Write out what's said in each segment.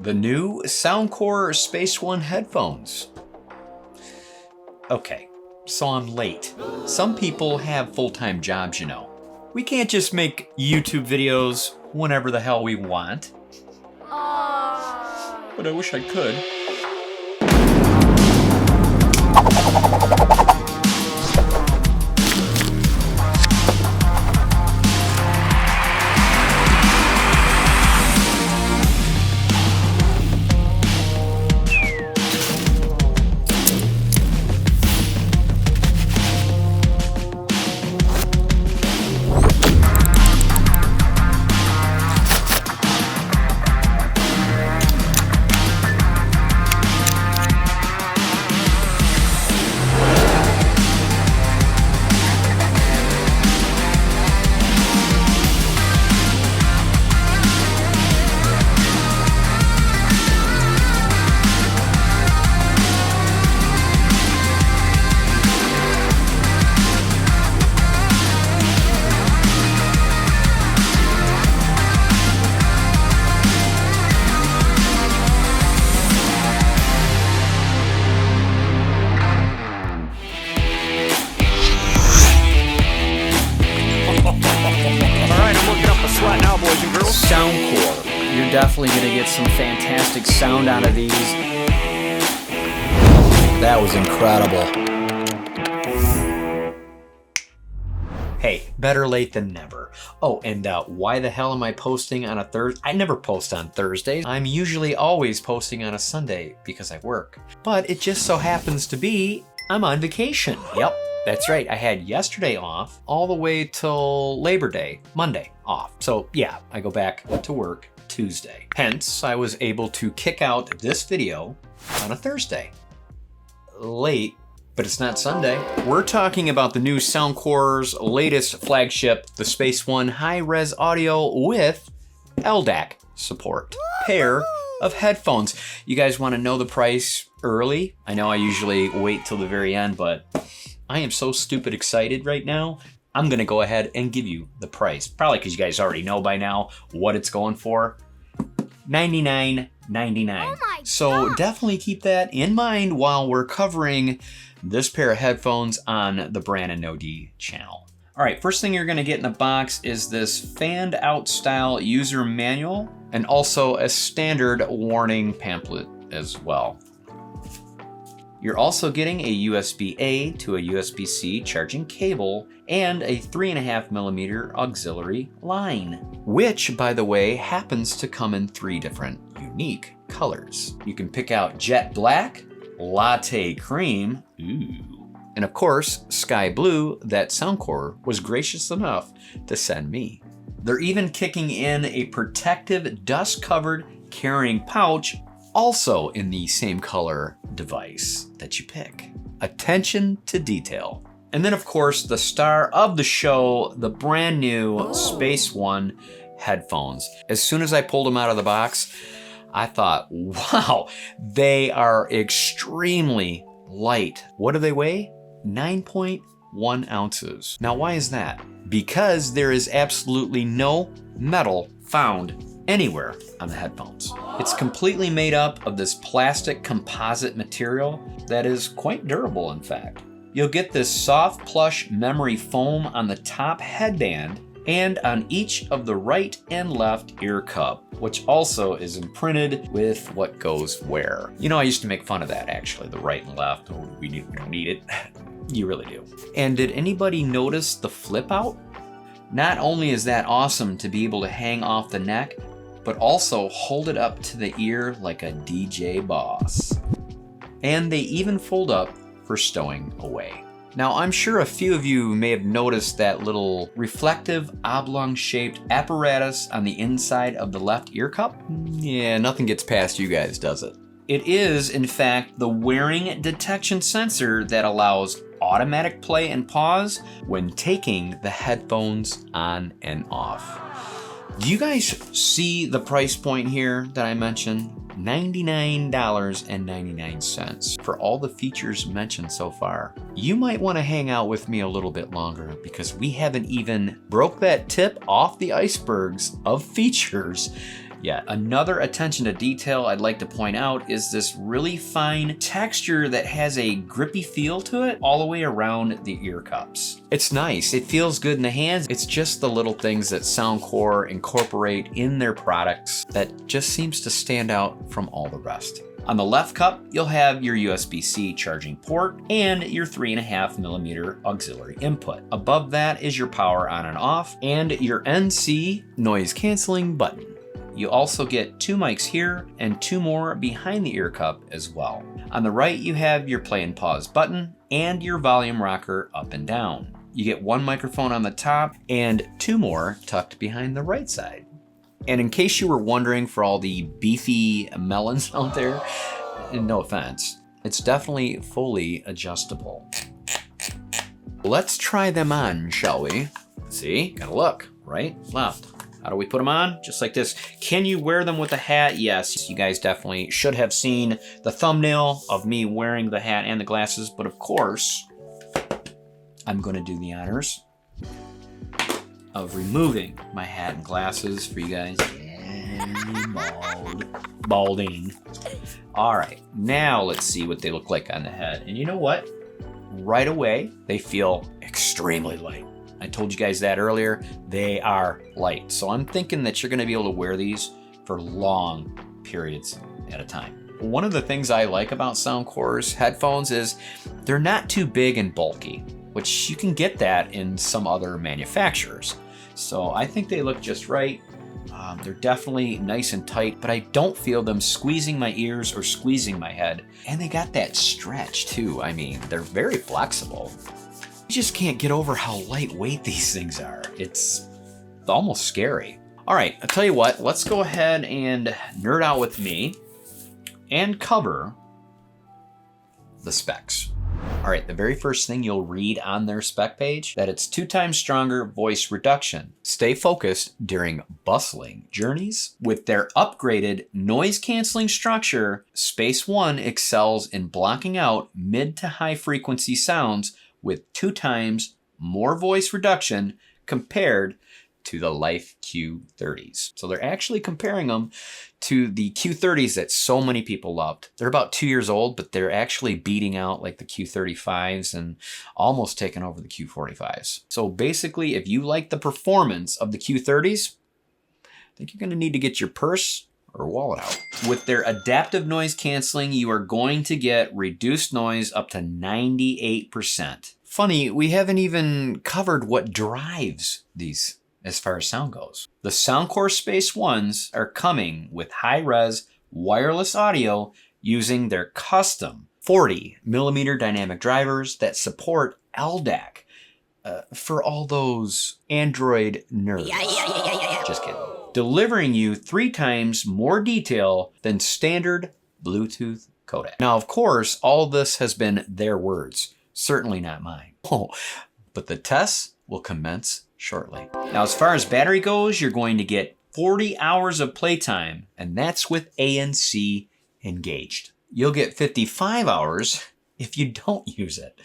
The new Soundcore SPACE ONE headphones. Okay, so I'm late. Some people have full-time jobs, you know. We can't just make YouTube videos whenever the hell we want. But I wish I could. Soundcore. You're definitely going to get some fantastic sound out of these. That was incredible. Hey, better late than never. Oh, and why the hell am I posting on a Thursday? I never post on Thursdays. I'm usually always posting on a Sunday because I work. But it just so happens to be I'm on vacation. Yep. That's right, I had yesterday off all the way till Labor Day, Monday off. So yeah, I go back to work Tuesday. Hence, I was able to kick out this video on a Thursday. Late, but it's not Sunday. We're talking about the new Soundcore's latest flagship, the SPACE ONE high-res audio with LDAC support. Pair of headphones. You guys wanna know the price early? I know I usually wait till the very end, but I am so stupid excited right now. I'm gonna go ahead and give you the price. Probably because you guys already know by now what it's going for. $99.99. So definitely keep that in mind while we're covering this pair of headphones on the Brannon No channel. All right, first thing you're gonna get in the box is this fanned out style user manual and also a standard warning pamphlet as well. You're also getting a USB-A to a USB-C charging cable and a 3.5mm auxiliary line, which, by the way, happens to come in 3 different unique colors. You can pick out jet black, latte cream, ooh, and of course, sky blue that Soundcore was gracious enough to send me. They're even kicking in a protective dust-covered carrying pouch also in the same color device that you pick. Attention to detail. And then of course, the star of the show, the brand new SPACE ONE headphones. As soon as I pulled them out of the box, I thought, wow, they are extremely light. What do they weigh? 9.1 ounces. Now, why is that? Because there is absolutely no metal found anywhere on the headphones. It's completely made up of this plastic composite material that is quite durable, in fact. You'll get this soft plush memory foam on the top headband and on each of the right and left ear cup, which also is imprinted with what goes where. You know, I used to make fun of that actually, the right and left. Oh, we don't need it. You really do. And did anybody notice the flip out? Not only is that awesome to be able to hang off the neck, but also hold it up to the ear like a DJ boss. And they even fold up for stowing away. Now, I'm sure a few of you may have noticed that little reflective oblong-shaped apparatus on the inside of the left ear cup. Yeah, nothing gets past you guys, does it? It is, in fact, the wearing detection sensor that allows automatic play and pause when taking the headphones on and off. Do you guys see the price point here that I mentioned? $99.99 for all the features mentioned so far. You might want to hang out with me a little bit longer because we haven't even broke that tip off the icebergs of features yet. Another attention to detail I'd like to point out is this really fine texture that has a grippy feel to it all the way around the ear cups. It's nice, it feels good in the hands. It's just the little things that Soundcore incorporate in their products that just seems to stand out from all the rest. On the left cup, you'll have your USB-C charging port and your 3.5mm auxiliary input. Above that is your power on and off and your NC noise canceling button. You also get 2 mics here and 2 more behind the ear cup as well. On the right, you have your play and pause button and your volume rocker up and down. You get 1 microphone on the top and 2 more tucked behind the right side. And in case you were wondering for all the beefy melons out there, no offense, it's definitely fully adjustable. Let's try them on, shall we? See, gotta look, right, left. How do we put them on? Just like this. Can you wear them with a hat? Yes, you guys definitely should have seen the thumbnail of me wearing the hat and the glasses, but of course, I'm gonna do the honors of removing my hat and glasses for you guys. Balding. All right, now let's see what they look like on the head. And you know what? Right away, they feel extremely light. I told you guys that earlier. They are light. So I'm thinking that you're gonna be able to wear these for long periods at a time. One of the things I like about Soundcore's headphones is they're not too big and bulky, which you can get that in some other manufacturers. So I think they look just right. They're definitely nice and tight, but I don't feel them squeezing my ears or squeezing my head. And they got that stretch too. I mean, they're very flexible. You just can't get over how lightweight these things are. It's almost scary. All right, I'll tell you what, let's go ahead and nerd out with me and cover the specs. All right, the very first thing you'll read on their spec page, that it's 2 times stronger voice reduction. Stay focused during bustling journeys. With their upgraded noise canceling structure, Space One excels in blocking out mid to high frequency sounds with 2 times more voice reduction compared to the Life Q30s. So they're actually comparing them to the Q30s that so many people loved. They're about 2 years old, but they're actually beating out like the Q35s and almost taking over the Q45s. So basically, if you like the performance of the Q30s, I think you're gonna need to get your purse or wallet out. With their adaptive noise canceling, you are going to get reduced noise up to 98%. Funny, we haven't even covered what drives these as far as sound goes. The Soundcore SPACE Ones are coming with high-res wireless audio using their custom 40mm dynamic drivers that support LDAC for all those Android nerds. Just kidding. Delivering you 3 times more detail than standard Bluetooth codec. Now, of course, all this has been their words, certainly not mine. Oh, but the tests will commence shortly. Now, as far as battery goes, you're going to get 40 hours of playtime, and that's with ANC engaged. You'll get 55 hours if you don't use it.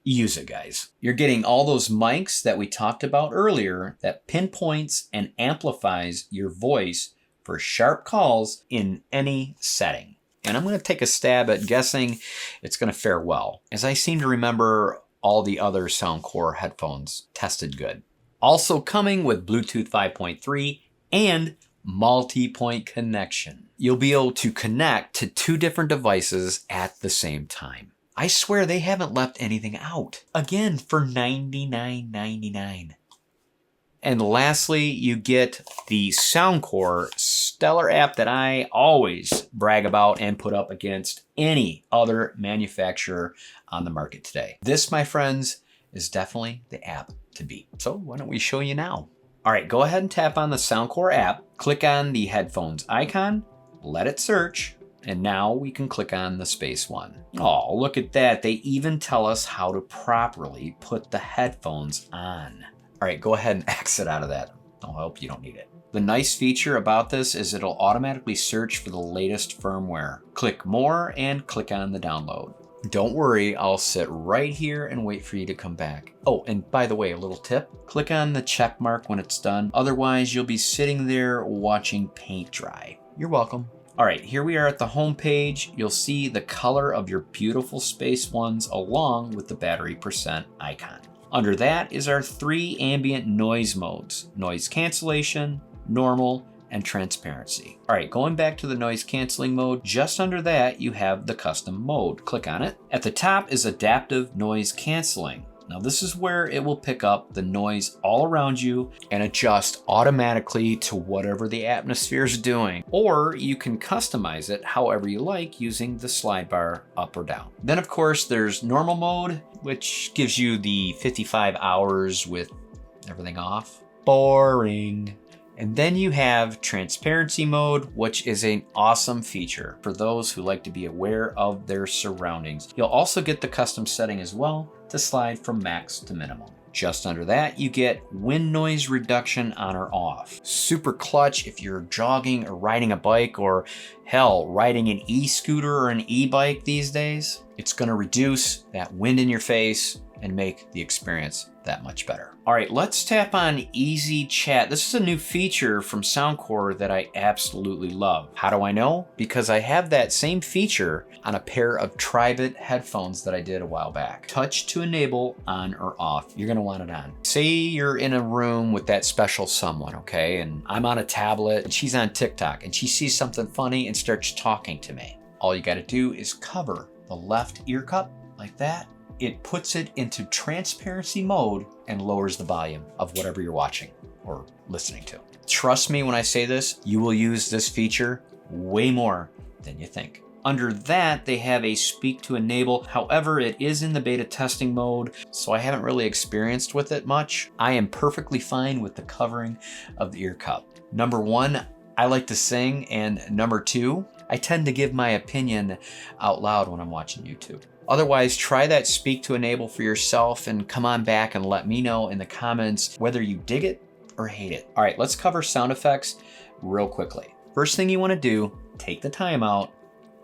Use it, guys. You're getting all those mics that we talked about earlier that pinpoints and amplifies your voice for sharp calls in any setting. And I'm going to take a stab at guessing it's going to fare well, as I seem to remember all the other Soundcore headphones tested good. Also coming with Bluetooth 5.3 and multi-point connection. You'll be able to connect to 2 different devices at the same time. I swear they haven't left anything out. Again, for $99.99. And lastly, you get the Soundcore stellar app that I always brag about and put up against any other manufacturer on the market today. This, my friends, is definitely the app to beat. So why don't we show you now? All right, go ahead and tap on the Soundcore app, click on the headphones icon, let it search, and now we can click on the SPACE One. Oh, look at that. They even tell us how to properly put the headphones on. All right, go ahead and exit out of that. I hope you don't need it. The nice feature about this is it'll automatically search for the latest firmware. Click more and click on the download. Don't worry, I'll sit right here and wait for you to come back. Oh, and by the way, a little tip, click on the check mark when it's done. Otherwise, you'll be sitting there watching paint dry. You're welcome. All right, here we are at the home page. You'll see the color of your beautiful Space Ones along with the battery percent icon. Under that is our 3 ambient noise modes: noise cancellation, normal, and transparency. All right, going back to the noise canceling mode, just under that you have the custom mode. Click on it. At the top is adaptive noise canceling. Now this is where it will pick up the noise all around you and adjust automatically to whatever the atmosphere is doing. Or you can customize it however you like using the slide bar up or down. Then of course there's normal mode, which gives you the 55 hours with everything off. Boring. And then you have transparency mode, which is an awesome feature for those who like to be aware of their surroundings. You'll also get the custom setting as well to slide from max to minimum. Just under that, you get wind noise reduction on or off. Super clutch if you're jogging or riding a bike, or hell, riding an e-scooter or an e-bike these days. It's gonna reduce that wind in your face and make the experience that much better. All right, let's tap on Easy Chat. This is a new feature from Soundcore that I absolutely love. How do I know? Because I have that same feature on a pair of Tribit headphones that I did a while back. Touch to enable on or off. You're gonna want it on. Say you're in a room with that special someone, okay? And I'm on a tablet and she's on TikTok and she sees something funny and starts talking to me. All you gotta do is cover the left ear cup like that. It puts it into transparency mode and lowers the volume of whatever you're watching or listening to. Trust me when I say this, you will use this feature way more than you think. Under that, they have a speak to enable. However, it is in the beta testing mode, so I haven't really experienced with it much. I am perfectly fine with the covering of the ear cup. Number 1, I like to sing, and number 2, I tend to give my opinion out loud when I'm watching YouTube. Otherwise, try that speak to enable for yourself and come on back and let me know in the comments whether you dig it or hate it. All right, let's cover sound effects real quickly. First thing you want to do, take the time out,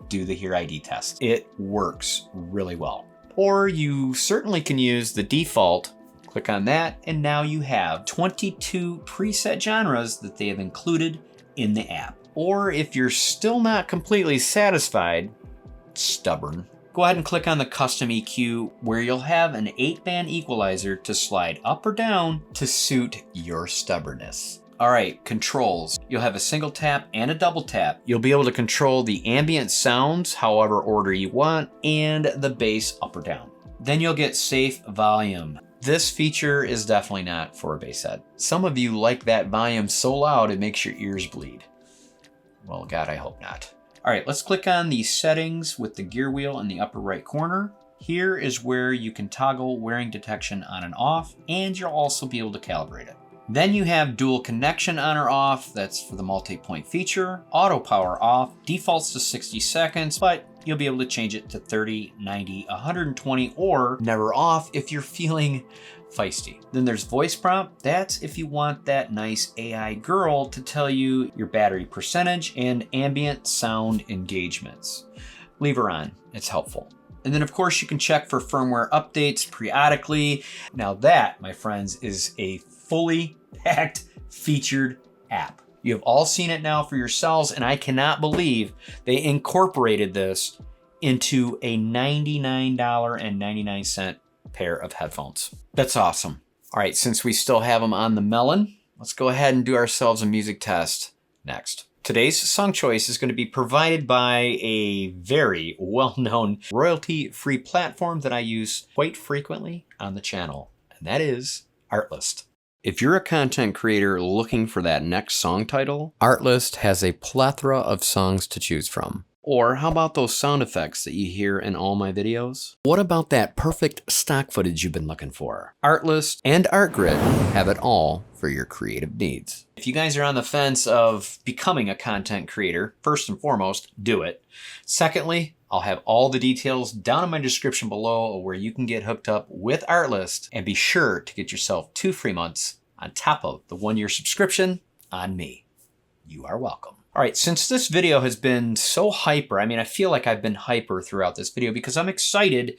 do the Hear ID test. It works really well. Or you certainly can use the default. Click on that, and now you have 22 preset genres that they have included in the app. Or if you're still not completely satisfied, stubborn, go ahead and click on the custom EQ, where you'll have an 8-band equalizer to slide up or down to suit your stubbornness. All right, controls. You'll have a single tap and a double tap. You'll be able to control the ambient sounds, however order you want, and the bass up or down. Then you'll get safe volume. This feature is definitely not for a bass head. Some of you like that volume so loud it makes your ears bleed. Well, God, I hope not. All right, let's click on the settings with the gear wheel in the upper right corner. Here is where you can toggle wearing detection on and off, and you'll also be able to calibrate it. Then you have dual connection on or off. That's for the multi-point feature. Auto power off, defaults to 60 seconds, but you'll be able to change it to 30, 90, 120, or never off if you're feeling feisty. Then there's voice prompt. That's if you want that nice AI girl to tell you your battery percentage and ambient sound engagements. Leave her on, it's helpful. And then of course you can check for firmware updates periodically. Now that, my friends, is a fully packed featured app. You have all seen it now for yourselves, and I cannot believe they incorporated this into a $99.99 pair of headphones. That's awesome. All right, since we still have them on the melon, let's go ahead and do ourselves a music test next. Today's song choice is going to be provided by a very well-known royalty-free platform that I use quite frequently on the channel, and that is ARTLIST. If you're a content creator looking for that next song title, ARTLIST has a plethora of songs to choose from. Or how about those sound effects that you hear in all my videos? What about that perfect stock footage you've been looking for? ARTLIST and ARTGRID have it all for your creative needs. If you guys are on the fence of becoming a content creator, first and foremost, do it. Secondly, I'll have all the details down in my description below where you can get hooked up with ARTLIST, and be sure to get yourself 2 free months on top of the 1-year subscription on me. you are welcome. All right, since this video has been so hyper, I mean, I feel like I've been hyper throughout this video because I'm excited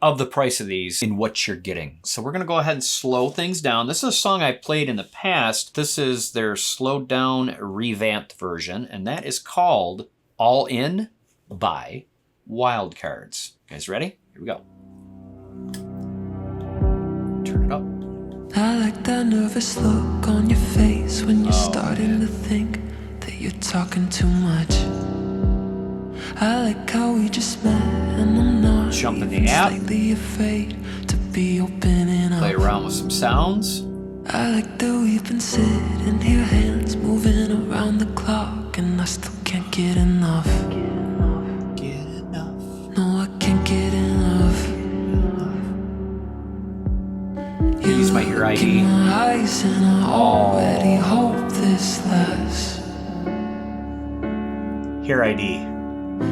of the price of these and what you're getting. So we're gonna go ahead and slow things down. This is a song I played in the past. This is their slowed down, revamped version, and that is called All In by Wildcards. You guys ready? Here we go. Turn it up. I like that nervous look on your face when you're starting to think that you're talking too much. I like how we just met and I'm not Jump in even the app. slightly afraid to be opening up. Play around with some sounds. I like that we've been sitting here, hands moving around the clock, and I still can't get enough. Get enough. No, I can't get enough. Use my Ear ID. In my eyes and I already hope this lasts. Ear ID.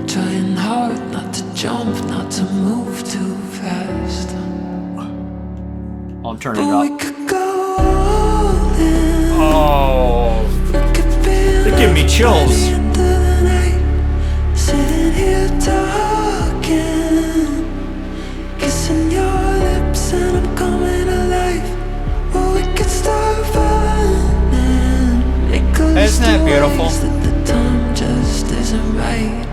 Trying hard not to jump, not to move too fast. Oh, I'm turning it But we up. could go all in. Oh, We could be they're giving me chills. by the end of the night, sitting here talking, kissing your lips and I'm coming alive. Or we could start running. Isn't that beautiful? That the time just isn't right.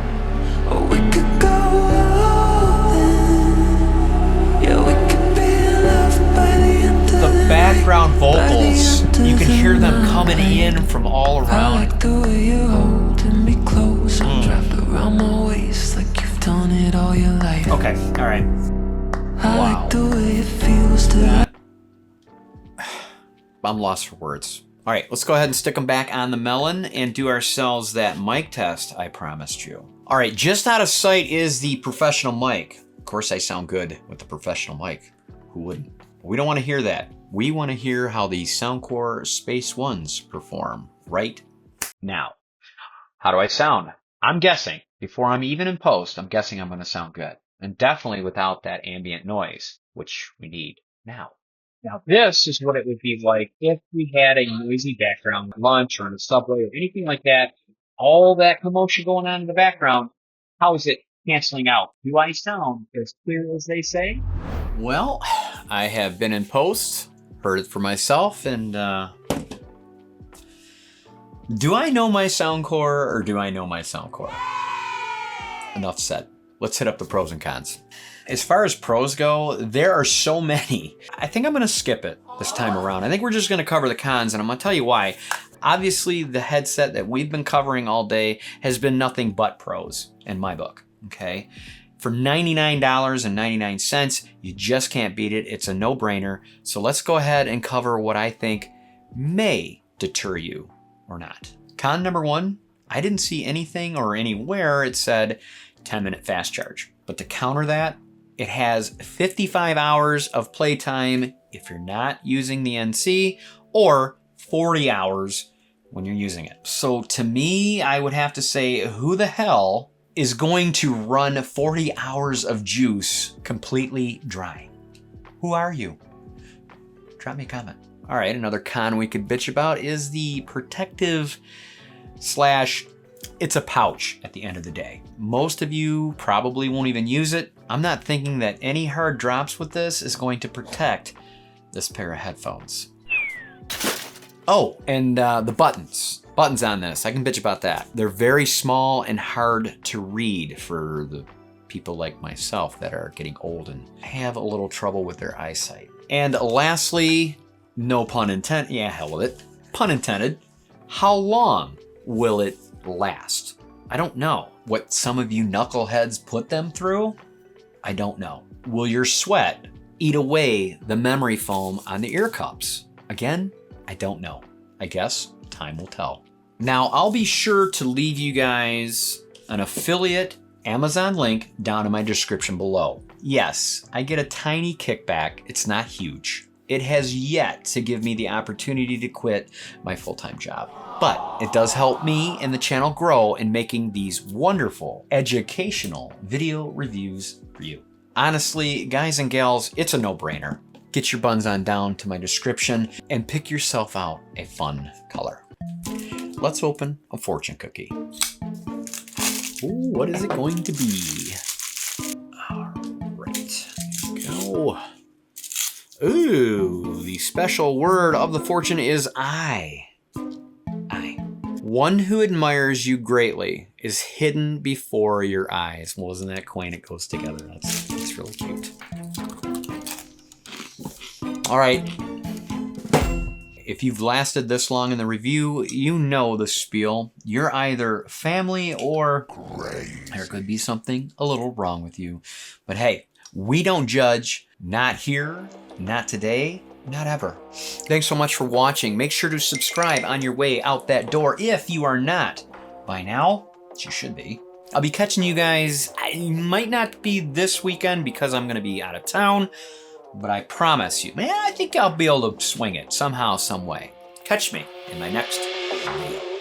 Or we could go all in. Yeah, we could be in love by the end of The the background night. By the vocals, end you of can the hear them coming night. in from all I around. like the way you're holding me close and wrapped around my waist like you've done it all your life. Okay, all right. I like the way it feels to I'm lost for words. All right, let's go ahead and stick them back on the melon and do ourselves that mic test I promised you. All right, just out of sight is the professional mic. Of course, I sound good with the professional mic. Who wouldn't? But we don't want to hear that. We want to hear how the Soundcore SPACE ONEs perform right now. How do I sound? I'm guessing, before I'm even in post, I'm guessing I'm going to sound good. And definitely without that ambient noise, which we need now. Now, this is what it would be like if we had a noisy background, lunch or in a subway or anything like that. All that commotion going on in the background, how is it canceling out? Do I sound as clear as they say? Well, I have been in post, heard it for myself, and do I know my Soundcore or do I know my Soundcore? Enough said. Let's hit up the pros and cons. As far as pros go, there are so many. I think I'm gonna skip it this time around. I think we're just gonna cover the cons, and I'm gonna tell you why. Obviously, the headset that we've been covering all day has been nothing but pros in my book, okay? For $99.99, you just can't beat it. It's a no-brainer. So let's go ahead and cover what I think may deter you or not. Con number one, I didn't see anything or anywhere it said 10-minute fast charge. But to counter that, it has 55 hours of playtime if you're not using the NC, or 40 hours when you're using it. So to me, I would have to say, who the hell is going to run 40 hours of juice completely dry? Who are you? Drop me a comment. All right, another con we could bitch about is the protective slash it's a pouch at the end of the day. Most of you probably won't even use it. I'm not thinking that any hard drops with this is going to protect this pair of headphones. Oh, and the buttons. Buttons on this, I can bitch about that. They're very small and hard to read for the people like myself that are getting old and have a little trouble with their eyesight. And lastly, no pun intended, yeah, hell with it. Pun intended, how long will it last? I don't know. What some of you knuckleheads put them through? I don't know. Will your sweat eat away the memory foam on the ear cups? Again, I don't know. I guess time will tell. Now, I'll be sure to leave you guys an affiliate Amazon link down in my description below. Yes, I get a tiny kickback. It's not huge. It has yet to give me the opportunity to quit my full-time job. But it does help me and the channel grow in making these wonderful educational video reviews for you. Honestly, guys and gals, it's a no-brainer. Get your buns on down to my description and pick yourself out a fun color. let's open a fortune cookie. Ooh, what is it going to be? All right, here we go. Ooh, the special word of the fortune is I. I. One who admires you greatly is hidden before your eyes. Well, isn't that quaint? It goes together. That's really cute. All right. If you've lasted this long in the review, you know the spiel. You're either family or there could be something a little wrong with you. But hey, we don't judge. Not here, not today, not ever. Thanks so much for watching. Make sure to subscribe on your way out that door if you are not by now, which you should be. I'll be catching you guys. I might not be this weekend because I'm going to be out of town. But I promise you, man, I think I'll be able to swing it somehow, some way. Catch me in my next video.